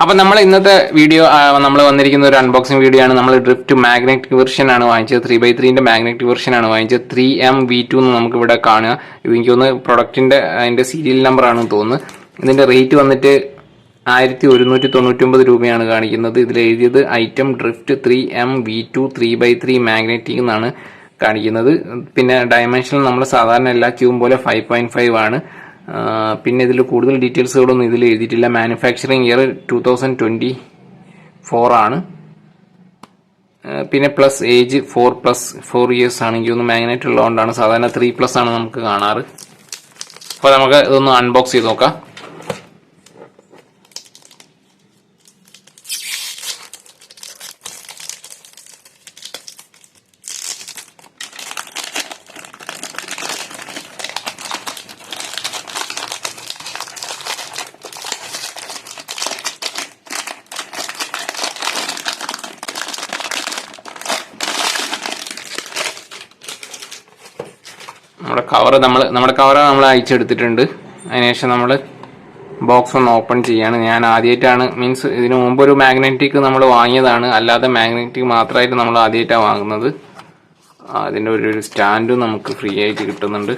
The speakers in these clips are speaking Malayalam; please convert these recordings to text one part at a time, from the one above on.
അപ്പോൾ നമ്മൾ ഇന്നത്തെ വീഡിയോ നമ്മൾ വന്നിരിക്കുന്ന ഒരു അൺബോക്സിംഗ് വീഡിയോ ആണ്. നമ്മൾ ഡ്രിഫ്റ്റ് മാഗ്നറ്റിക് വെർഷൻ ആണ് വാങ്ങിച്ചത്. 3x3 മാഗ്നറ്റിക് വെർഷൻ ആണ് വാങ്ങിച്ചത്. 3MV2 എന്ന് നമുക്ക് ഇവിടെ കാണുക. ഇത് എനിക്ക് തോന്നുന്നു പ്രൊഡക്റ്റിന്റെ അതിന്റെ സീരിയൽ നമ്പർ ആണെന്ന് തോന്നുന്നു. ഇതിന്റെ റേറ്റ് വന്നിട്ട് 1199 രൂപയാണ് കാണിക്കുന്നത്. ഇതിൽ എഴുതിയത് item drift 3MV2 3x3 magnetic എന്നാണ് കാണിക്കുന്നത്. പിന്നെ ഡയമെൻഷൻ നമ്മൾ സാധാരണ എല്ലാ ക്യൂബും പോലെ 5.5 ആണ്. പിന്നെ ഇതിൽ കൂടുതൽ ഡീറ്റെയിൽസുകളൊന്നും ഇതിൽ എഴുതിയിട്ടില്ല. മാനുഫാക്ചറിങ് ഇയർ 2024 ആണ്. പിന്നെ പ്ലസ് ഏജ് 4+4 ഇയേഴ്സ് ആണെങ്കിൽ ഒന്ന് മാഗ്നറ്റ് ഉള്ളതുകൊണ്ടാണ്. സാധാരണ 3+ ആണ് നമുക്ക് കാണാറ്. അപ്പോൾ നമുക്ക് ഇതൊന്ന് അൺബോക്സ് ചെയ്ത് നോക്കാം. നമ്മുടെ കവർ നമ്മൾ അയച്ചെടുത്തിട്ടുണ്ട്. അതിനുശേഷം നമ്മൾ ബോക്സ് ഒന്ന് ഓപ്പൺ ചെയ്യാണ്. ഞാൻ ആദ്യമായിട്ടാണ്, മീൻസ് ഇതിനു മുമ്പ് ഒരു മാഗ്നറ്റിക് നമ്മൾ വാങ്ങിയതാണ്. അല്ലാതെ മാഗ്നറ്റിക് മാത്രമായിട്ട് നമ്മൾ ആദ്യമായിട്ടാണ് വാങ്ങുന്നത്. അതിൻ്റെ ഒരു സ്റ്റാൻഡും നമുക്ക് ഫ്രീ ആയിട്ട് കിട്ടുന്നുണ്ട്.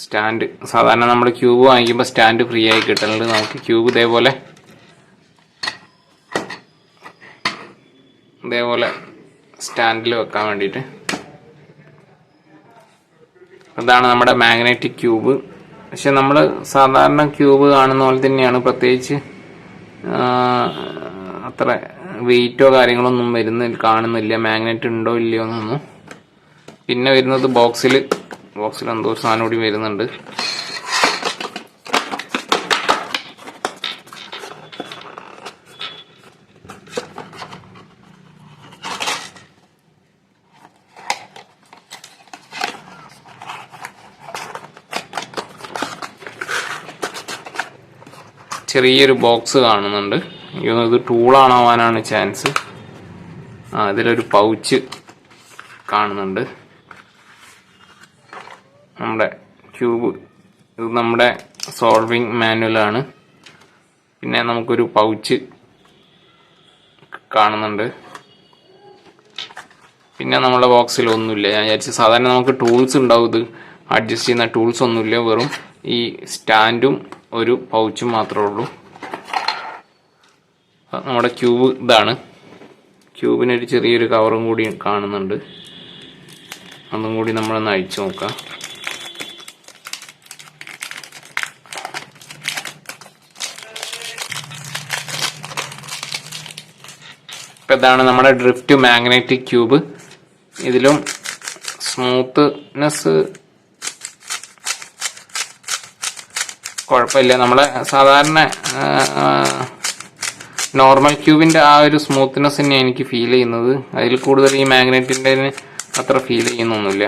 സ്റ്റാൻഡ് സാധാരണ നമ്മൾ ക്യൂബ് വാങ്ങിക്കുമ്പോൾ സ്റ്റാൻഡ് ഫ്രീ ആയി കിട്ടുന്നുണ്ട്. നമുക്ക് ക്യൂബ് ഇതേപോലെ സ്റ്റാൻഡിൽ വെക്കാൻ വേണ്ടിയിട്ട്. അതാണ് നമ്മുടെ മാഗ്നറ്റിക് ക്യൂബ്. പക്ഷെ നമ്മൾ സാധാരണ ക്യൂബ് കാണുന്ന പോലെ തന്നെയാണ്. പ്രത്യേകിച്ച് അത്ര വെയിറ്റോ കാര്യങ്ങളൊന്നും കാണുന്നില്ല. മാഗ്നറ്റ് ഉണ്ടോ ഇല്ലയോ എന്നൊന്നും. പിന്നെ വരുന്നത് ബോക്സിൽ എന്തോ ഒരു സാധനം കൂടി വരുന്നുണ്ട്. ചെറിയൊരു ബോക്സ് കാണുന്നുണ്ട്. ഇത് ടൂളാണാവാനാണ് ചാൻസ്. ഇതിലൊരു പൗച്ച് കാണുന്നുണ്ട്. നമ്മുടെ ക്യൂബ്, ഇത് നമ്മുടെ സോൾവിങ് മാനുവലാണ്. പിന്നെ നമുക്കൊരു പൗച്ച് കാണുന്നുണ്ട്. പിന്നെ നമ്മുടെ ബോക്സിൽ ഒന്നുമില്ല. ഞാൻ വിചാരിച്ചു സാധാരണ നമുക്ക് ടൂൾസ് ഉണ്ടാവും, ഇത് അഡ്ജസ്റ്റ് ചെയ്യുന്ന ടൂൾസ് ഒന്നുമില്ല. വെറും ഈ സ്റ്റാൻഡും ഒരു പൗച്ചും മാത്രമേ ഉള്ളൂ. നമ്മുടെ ക്യൂബ് ഇതാണ്. ക്യൂബിനൊരു ചെറിയൊരു കവറും കൂടി കാണുന്നുണ്ട്. അതും കൂടി നമ്മളൊന്ന് അഴിച്ചു നോക്കാം. ഇപ്പം ഇതാണ് നമ്മുടെ ഡ്രിഫ്റ്റ് മാഗ്നറ്റിക് ക്യൂബ്. ഇതിലും സ്മൂത്ത്നെസ് കുഴപ്പമില്ല. നമ്മളെ സാധാരണ നോർമൽ ക്യൂബിൻ്റെ ആ ഒരു സ്മൂത്ത്നെസ് തന്നെയാണ് എനിക്ക് ഫീൽ ചെയ്യുന്നത്. അതിൽ കൂടുതൽ ഈ മാഗ്നറ്റിൻ്റെ അത്ര ഫീൽ ചെയ്യുന്നൊന്നുമില്ല.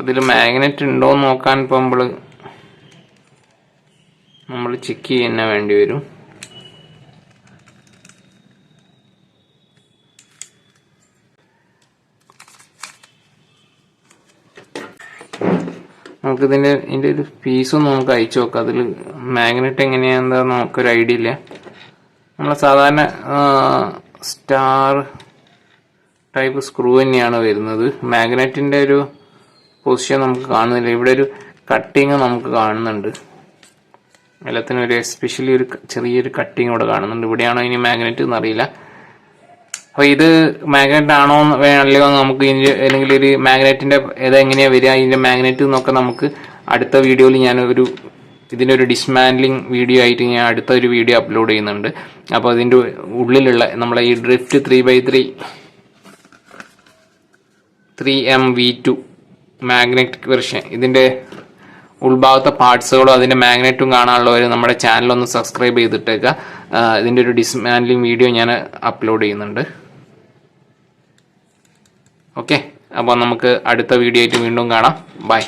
അതിൽ മാഗ്നറ്റ് ഉണ്ടോ എന്ന് നോക്കാൻ ഇപ്പോൾ നമ്മൾ ചെക്ക് ചെയ്യുന്ന വേണ്ടി വരും. ഇതിൻ്റെ ഒരു പീസൊന്നും നമുക്ക് അയച്ചു നോക്കാം. അതിൽ മാഗ്നറ്റ് എങ്ങനെയാണെന്ന് നമുക്കൊരു ഐഡിയ ഇല്ല. നമ്മൾ സാധാരണ സ്റ്റാർ ടൈപ്പ് സ്ക്രൂ തന്നെയാണ് വരുന്നത്. മാഗ്നറ്റിൻ്റെ ഒരു പൊസിഷൻ നമുക്ക് കാണുന്നില്ല. ഇവിടെ ഒരു കട്ടിങ് നമുക്ക് കാണുന്നുണ്ട്. എല്ലാത്തിനും ഒരു എസ്പെഷ്യലി ഒരു ചെറിയൊരു കട്ടിങ് ഇവിടെ കാണുന്നുണ്ട്. ഇവിടെയാണോ ഇനി മാഗ്നറ്റ് എന്നറിയില്ല. അപ്പോൾ ഇത് മാഗ്നറ്റ് ആണോ അല്ലയോ നമുക്ക് അല്ലെങ്കിൽ ഒരു മാഗ്നറ്റിന്റെ ഇതെങ്ങനെയാണ് വരിക, ഇതിന്റെ മാഗ്നറ്റ് എന്നൊക്കെ നമുക്ക് അടുത്ത വീഡിയോയിൽ ഇതിനൊരു ഡിസ്മാൻഡ്ലിംഗ് വീഡിയോ ആയിട്ട് ഞാൻ അടുത്ത ഒരു വീഡിയോ അപ്ലോഡ് ചെയ്യുന്നുണ്ട്. അപ്പോൾ അതിൻ്റെ ഉള്ളിലുള്ള നമ്മളെ ഈ drift 3x3 3MV2 magnetic version, ഇതിന്റെ ഉൾഭാഗത്തെ പാർട്സുകളും അതിന്റെ മാഗ്നറ്റും കാണാനുള്ളവർ നമ്മുടെ ചാനലൊന്ന് സബ്സ്ക്രൈബ് ചെയ്തിട്ടേക്കുക. ഇതിന്റെ ഒരു ഡിസ്മാൻഡ്ലിംഗ് വീഡിയോ ഞാൻ അപ്ലോഡ് ചെയ്യുന്നുണ്ട്. ഓക്കെ, അപ്പോൾ നമുക്ക് അടുത്ത വീഡിയോ ആയിട്ട് വീണ്ടും കാണാം. ബൈ.